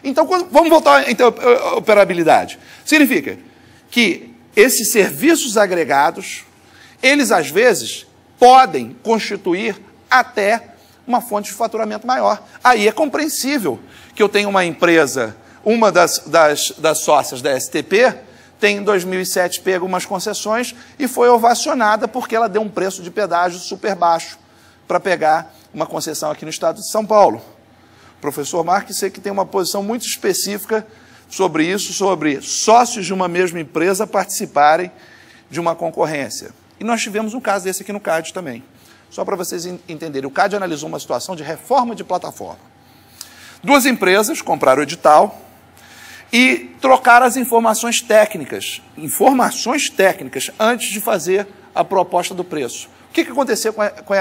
Então, vamos voltar à interoperabilidade. Significa que esses serviços agregados, eles às vezes podem constituir até uma fonte de faturamento maior. Aí é compreensível que eu tenho uma empresa, uma das sócias da STP, tem em 2007 pego umas concessões e foi ovacionada porque ela deu um preço de pedágio super baixo para pegar uma concessão aqui no estado de São Paulo. O professor Marques, sei que tem uma posição muito específica sobre isso, sobre sócios de uma mesma empresa participarem de uma concorrência. E nós tivemos um caso desse aqui no CAD também. Só para vocês entenderem, o CAD analisou uma situação de reforma de plataforma. Duas empresas compraram o edital e trocaram as informações técnicas antes de fazer a proposta do preço. O que aconteceu com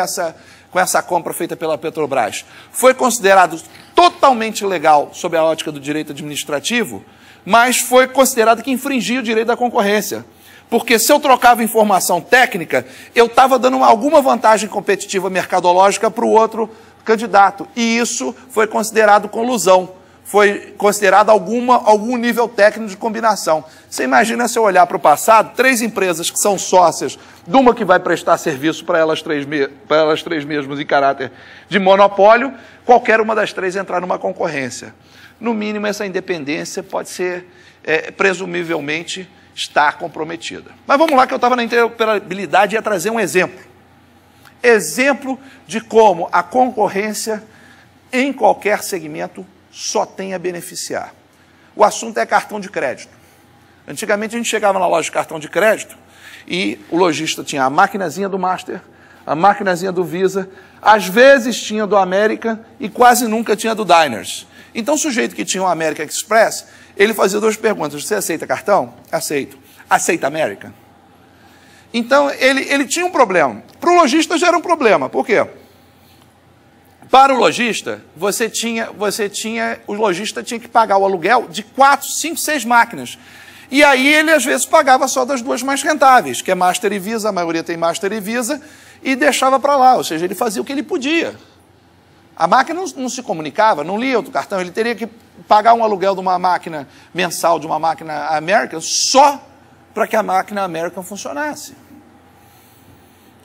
essa compra feita pela Petrobras? Foi considerado totalmente legal sob a ótica do direito administrativo, mas foi considerado que infringia o direito da concorrência. Porque se eu trocava informação técnica, eu estava dando alguma vantagem competitiva mercadológica para o outro candidato. E isso foi considerado colusão. Foi considerado algum nível técnico de combinação. Você imagina se eu olhar para o passado, 3 empresas que são sócias de uma que vai prestar serviço para elas três mesmas em caráter de monopólio, qualquer uma das 3 entrar numa concorrência. No mínimo, essa independência pode ser, presumivelmente, estar comprometida. Mas vamos lá, que eu estava na interoperabilidade e ia trazer um exemplo. Exemplo de como a concorrência em qualquer segmento só tem a beneficiar. O assunto é cartão de crédito. Antigamente a gente chegava na loja de cartão de crédito e o lojista tinha a maquinazinha do Master, a maquinazinha do Visa, às vezes tinha do América e quase nunca tinha do Diners. Então o sujeito que tinha o American Express, ele fazia 2 perguntas: você aceita cartão? Aceito. Aceita América? Então ele tinha um problema. Para o lojista já era um problema. Por quê? Para o lojista, o lojista tinha que pagar o aluguel de 4, 5, 6 máquinas. E aí ele, às vezes, pagava só das 2 mais rentáveis, que é Master e Visa, a maioria tem Master e Visa, e deixava para lá, ou seja, ele fazia o que ele podia. A máquina não se comunicava, não lia outro cartão, ele teria que pagar um aluguel de uma máquina mensal, de uma máquina American, só para que a máquina American funcionasse.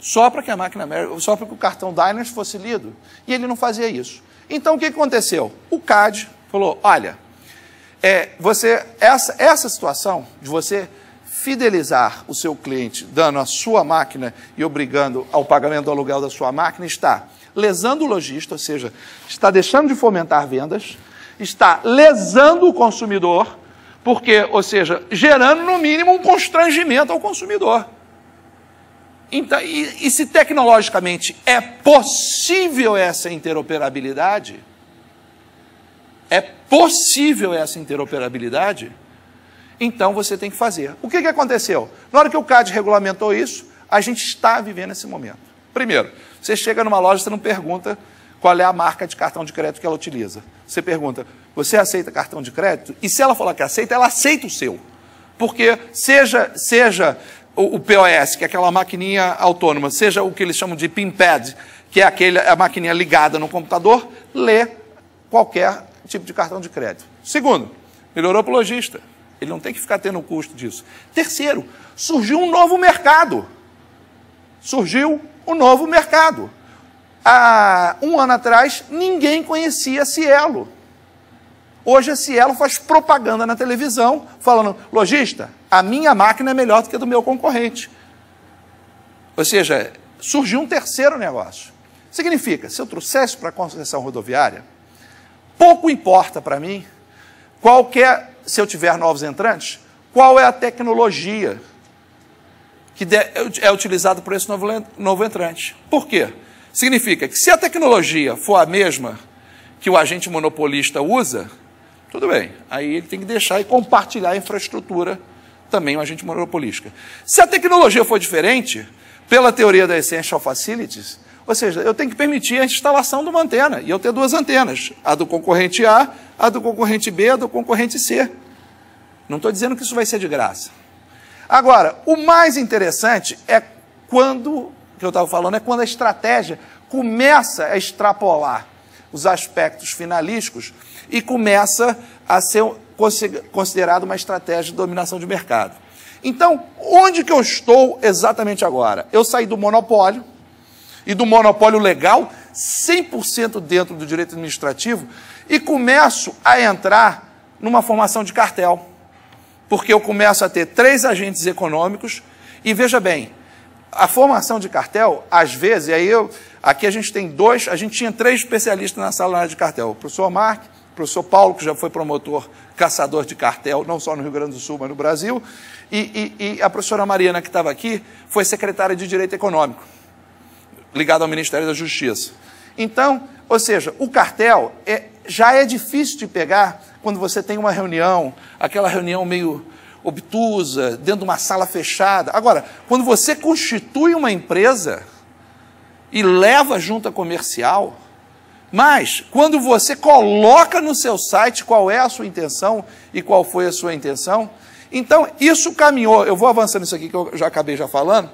Só para que o cartão Diners fosse lido. E ele não fazia isso. Então, o que aconteceu? O CAD falou, olha, essa situação de você fidelizar o seu cliente, dando a sua máquina e obrigando ao pagamento do aluguel da sua máquina, está lesando o lojista, ou seja, está deixando de fomentar vendas, está lesando o consumidor, porque, ou seja, gerando, no mínimo, um constrangimento ao consumidor. Então, e se tecnologicamente é possível essa interoperabilidade, então você tem que fazer. O que aconteceu? Na hora que o CAD regulamentou isso, a gente está vivendo esse momento. Primeiro, você chega numa loja, você não pergunta qual é a marca de cartão de crédito que ela utiliza. Você pergunta, você aceita cartão de crédito? E se ela falar que aceita, ela aceita o seu. Porque seja o POS, que é aquela maquininha autônoma, seja o que eles chamam de PIN pad, que é a maquininha ligada no computador, lê qualquer tipo de cartão de crédito. Segundo, melhorou para o lojista. Ele não tem que ficar tendo o custo disso. Terceiro, surgiu um novo mercado. Há 1 ano atrás, ninguém conhecia a Cielo. Hoje a Cielo faz propaganda na televisão, falando, lojista, a minha máquina é melhor do que a do meu concorrente. Ou seja, surgiu um terceiro negócio. Significa, se eu trouxesse para a concessão rodoviária, pouco importa para mim, se eu tiver novos entrantes, qual é a tecnologia que é utilizada por esse novo entrante. Por quê? Significa que se a tecnologia for a mesma que o agente monopolista usa, tudo bem, aí ele tem que deixar e compartilhar a infraestrutura também o agente monopolista. Se a tecnologia for diferente, pela teoria da Essential Facilities, ou seja, eu tenho que permitir a instalação de uma antena, e eu ter 2 antenas, a do concorrente A, a do concorrente B, a do concorrente C. Não estou dizendo que isso vai ser de graça. Agora, o mais interessante é quando a estratégia começa a extrapolar os aspectos finalísticos e começa a ser considerado uma estratégia de dominação de mercado. Então, onde que eu estou exatamente agora? Eu saí do monopólio, e do monopólio legal, 100% dentro do direito administrativo, e começo a entrar numa formação de cartel. Porque eu começo a ter 3 agentes econômicos, e veja bem, a formação de cartel, às vezes, e aí aqui a gente tem 2, a gente tinha 3 especialistas na sala de cartel, o professor Mark, o professor Paulo, que já foi promotor, caçador de cartel, não só no Rio Grande do Sul, mas no Brasil, e a professora Mariana, que estava aqui, foi secretária de Direito Econômico, ligada ao Ministério da Justiça. Então, ou seja, o cartel já é difícil de pegar quando você tem uma reunião, aquela reunião meio obtusa, dentro de uma sala fechada. Agora, quando você constitui uma empresa e leva junta comercial, mas quando você coloca no seu site qual é a sua intenção e qual foi a sua intenção, então isso caminhou, eu vou avançando isso aqui que eu já acabei falando,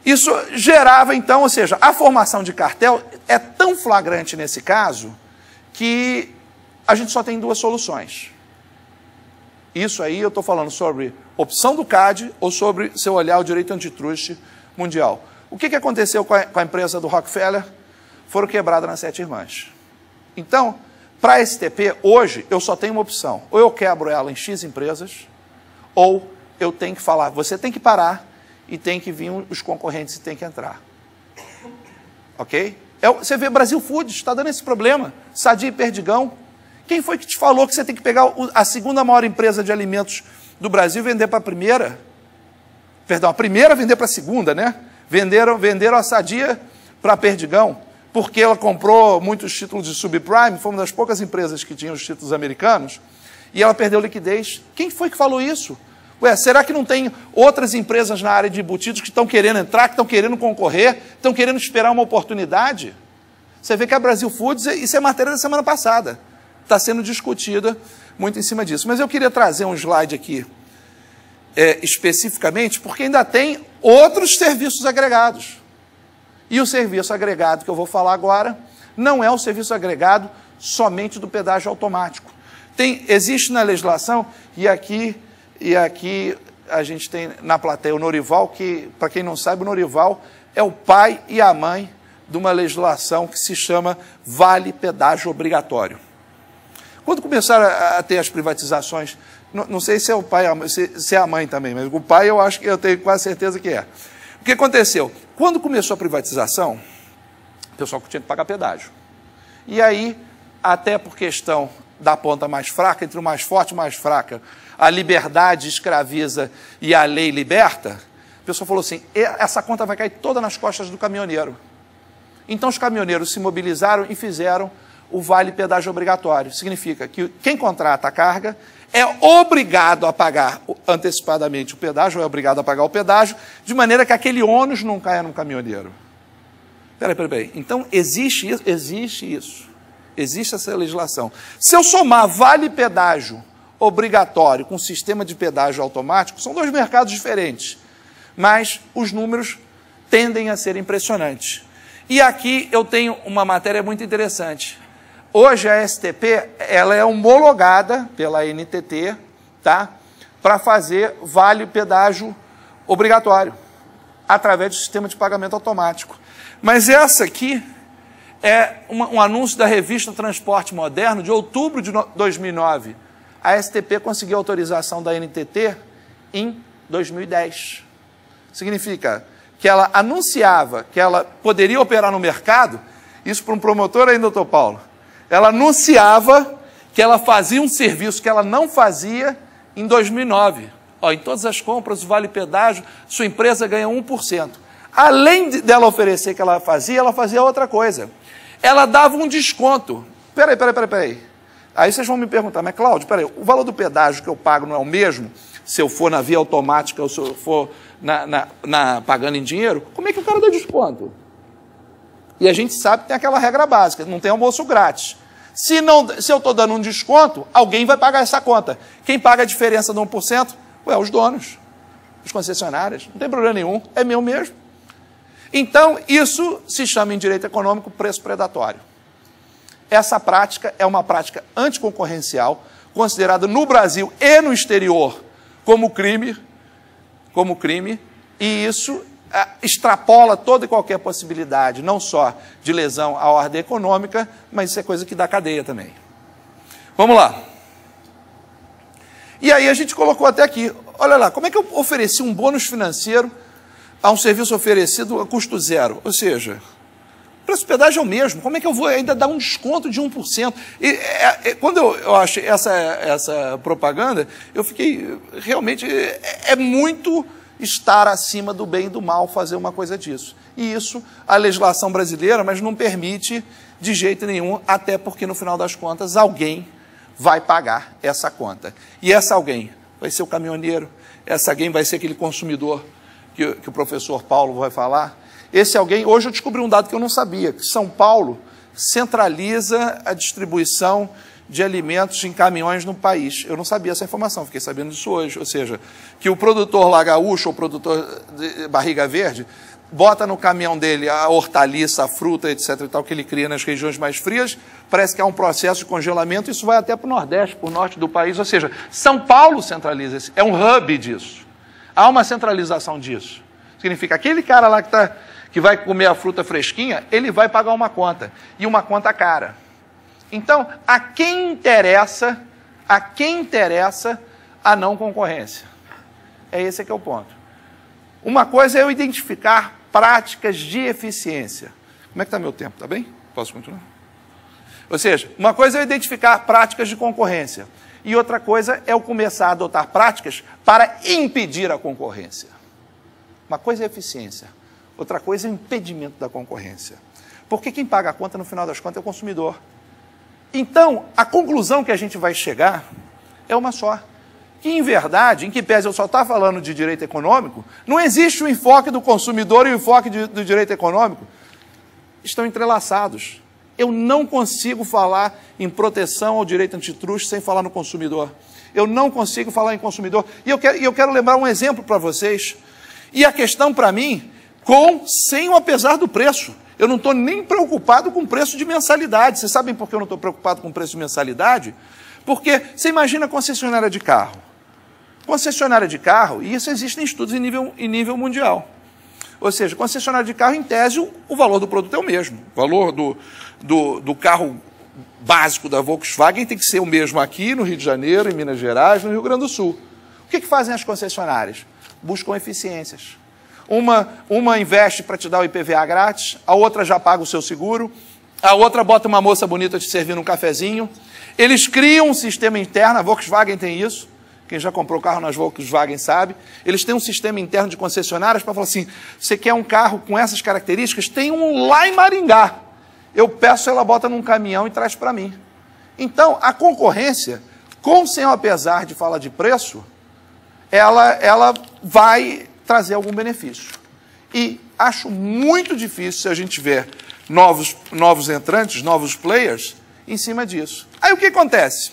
isso gerava então, ou seja, a formação de cartel é tão flagrante nesse caso que a gente só tem 2 soluções. Isso aí eu estou falando sobre opção do CAD ou sobre seu olhar o direito antitrust mundial. O que aconteceu com a empresa do Rockefeller? Foram quebradas nas 7 irmãs. Então, para a STP, hoje, eu só tenho uma opção. Ou eu quebro ela em X empresas, ou eu tenho que falar, você tem que parar e tem que vir os concorrentes e tem que entrar. Ok? Você vê Brasil Foods, está dando esse problema. Sadia e Perdigão. Quem foi que te falou que você tem que pegar a segunda maior empresa de alimentos do Brasil e vender para a primeira? Perdão, a primeira vender para a segunda, né? Venderam a Sadia para a Perdigão, porque ela comprou muitos títulos de subprime, foi uma das poucas empresas que tinham os títulos americanos, e ela perdeu liquidez. Quem foi que falou isso? Ué, será que não tem outras empresas na área de embutidos que estão querendo entrar, que estão querendo concorrer, estão querendo esperar uma oportunidade? Você vê que a Brasil Foods, isso é matéria da semana passada, está sendo discutida muito em cima disso. Mas eu queria trazer um slide aqui, especificamente, porque ainda tem outros serviços agregados. E o serviço agregado que eu vou falar agora não é o serviço agregado somente do pedágio automático. Existe na legislação, e aqui a gente tem na plateia o Norival, que, para quem não sabe, o Norival é o pai e a mãe de uma legislação que se chama Vale Pedágio Obrigatório. Quando começaram a ter as privatizações, não sei se é o pai, se é a mãe também, mas o pai eu acho que eu tenho quase certeza que é. O que aconteceu? Quando começou a privatização, o pessoal tinha que pagar pedágio. E aí, até por questão da ponta mais fraca, entre o mais forte e o mais fraca, a liberdade escraviza e a lei liberta, o pessoal falou assim, essa conta vai cair toda nas costas do caminhoneiro. Então os caminhoneiros se mobilizaram e fizeram o vale pedágio obrigatório. Significa que quem contrata a carga é obrigado a pagar antecipadamente o pedágio, é obrigado a pagar o pedágio, de maneira que aquele ônus não caia no caminhoneiro. Peraí. Então, existe isso. Existe essa legislação. Se eu somar vale pedágio obrigatório com sistema de pedágio automático, são 2 mercados diferentes, mas os números tendem a ser impressionantes. E aqui eu tenho uma matéria muito interessante. Hoje a STP ela é homologada pela NTT, tá? Para fazer vale pedágio obrigatório, através do sistema de pagamento automático. Mas essa aqui é um anúncio da revista Transporte Moderno, de outubro de 2009. A STP conseguiu autorização da NTT em 2010. Significa que ela anunciava que ela poderia operar no mercado, isso para um promotor aí, doutor Paulo, ela anunciava que ela fazia um serviço que ela não fazia em 2009. Em todas as compras, o vale pedágio, sua empresa ganha 1%. Além dela oferecer que ela fazia outra coisa. Ela dava um desconto. Peraí. Aí vocês vão me perguntar, mas Cláudio, o valor do pedágio que eu pago não é o mesmo se eu for na via automática ou se eu for pagando em dinheiro? Como é que o cara dá desconto? E a gente sabe que tem aquela regra básica, não tem almoço grátis. Se eu estou dando um desconto, alguém vai pagar essa conta. Quem paga a diferença de 1%? Os donos, as concessionárias. Não tem problema nenhum, é meu mesmo. Então, isso se chama em direito econômico preço predatório. essa prática é uma prática anticoncorrencial, considerada no Brasil e no exterior como crime, e isso extrapola toda e qualquer possibilidade, não só de lesão à ordem econômica, mas isso é coisa que dá cadeia também. Vamos lá. E aí a gente colocou até aqui, olha lá, como é que eu ofereci um bônus financeiro a um serviço oferecido a custo zero? Ou seja, o preço de pedágio é o mesmo, como é que eu vou ainda dar um desconto de 1%? Quando eu achei essa propaganda, eu fiquei, realmente, é muito estar acima do bem e do mal fazer uma coisa disso. E isso a legislação brasileira, mas não permite de jeito nenhum, até porque no final das contas alguém vai pagar essa conta. E essa alguém vai ser o caminhoneiro, essa alguém vai ser aquele consumidor que o professor Paulo vai falar. Esse alguém, hoje eu descobri um dado que eu não sabia, que São Paulo centraliza a distribuição de alimentos em caminhões no país. Eu não sabia essa informação, fiquei sabendo disso hoje. Ou seja, que o produtor lá gaúcho, ou produtor de barriga verde, bota no caminhão dele a hortaliça, a fruta, etc. e tal, que ele cria nas regiões mais frias, parece que há um processo de congelamento, isso vai até para o Nordeste, para o Norte do país. Ou seja, São Paulo centraliza isso, é um hub disso. Há uma centralização disso. Significa, aquele cara lá que vai comer a fruta fresquinha, ele vai pagar uma conta, e uma conta cara. Então, a quem interessa a não concorrência? Esse que é o ponto. Uma coisa é eu identificar práticas de eficiência. Como é que está meu tempo? Está bem? Posso continuar? Ou seja, uma coisa é eu identificar práticas de concorrência, e outra coisa é eu começar a adotar práticas para impedir a concorrência. Uma coisa é eficiência, outra coisa é o impedimento da concorrência. Porque quem paga a conta, no final das contas, é o consumidor. Então, a conclusão que a gente vai chegar é uma só. Que, em verdade, em que pese eu só estar falando de direito econômico, não existe o enfoque do consumidor e o enfoque do direito econômico. Estão entrelaçados. Eu não consigo falar em proteção ao direito antitruste sem falar no consumidor. Eu não consigo falar em consumidor. E eu quero lembrar um exemplo para vocês. E a questão para mim, sem ou apesar do preço. Eu não estou nem preocupado com o preço de mensalidade. Vocês sabem por que eu não estou preocupado com o preço de mensalidade? Porque você imagina a concessionária de carro. Concessionária de carro, e isso existem estudos em nível mundial. Ou seja, concessionária de carro, em tese, o valor do produto é o mesmo. O valor do carro básico da Volkswagen tem que ser o mesmo aqui no Rio de Janeiro, em Minas Gerais, no Rio Grande do Sul. O que fazem as concessionárias? Buscam eficiências. Uma investe para te dar o IPVA grátis, a outra já paga o seu seguro, a outra bota uma moça bonita te servindo um cafezinho. Eles criam um sistema interno, a Volkswagen tem isso, quem já comprou carro nas Volkswagen sabe. Eles têm um sistema interno de concessionárias para falar assim, você quer um carro com essas características? Tem um lá em Maringá. Eu peço, ela bota num caminhão e traz para mim. Então, a concorrência, com sem ou apesar de falar de preço, ela vai trazer algum benefício. E acho muito difícil se a gente tiver novos entrantes, novos players, em cima disso. Aí o que acontece?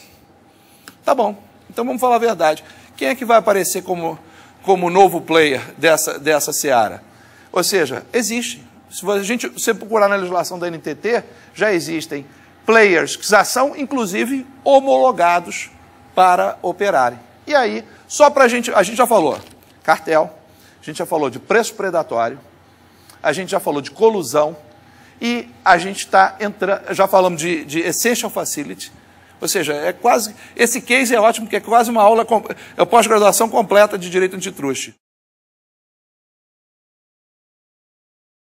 Tá bom, então vamos falar a verdade. Quem é que vai aparecer como novo player dessa seara? Ou seja, existe. Se você procurar na legislação da NTT, já existem players que já são, inclusive, homologados para operarem. E aí, só para a gente já falou cartel, a gente já falou de preço predatório, a gente já falou de colusão e a gente está entrando, já falamos de essential facility, ou seja, esse case é ótimo porque é quase uma aula, pós-graduação completa de direito antitruste.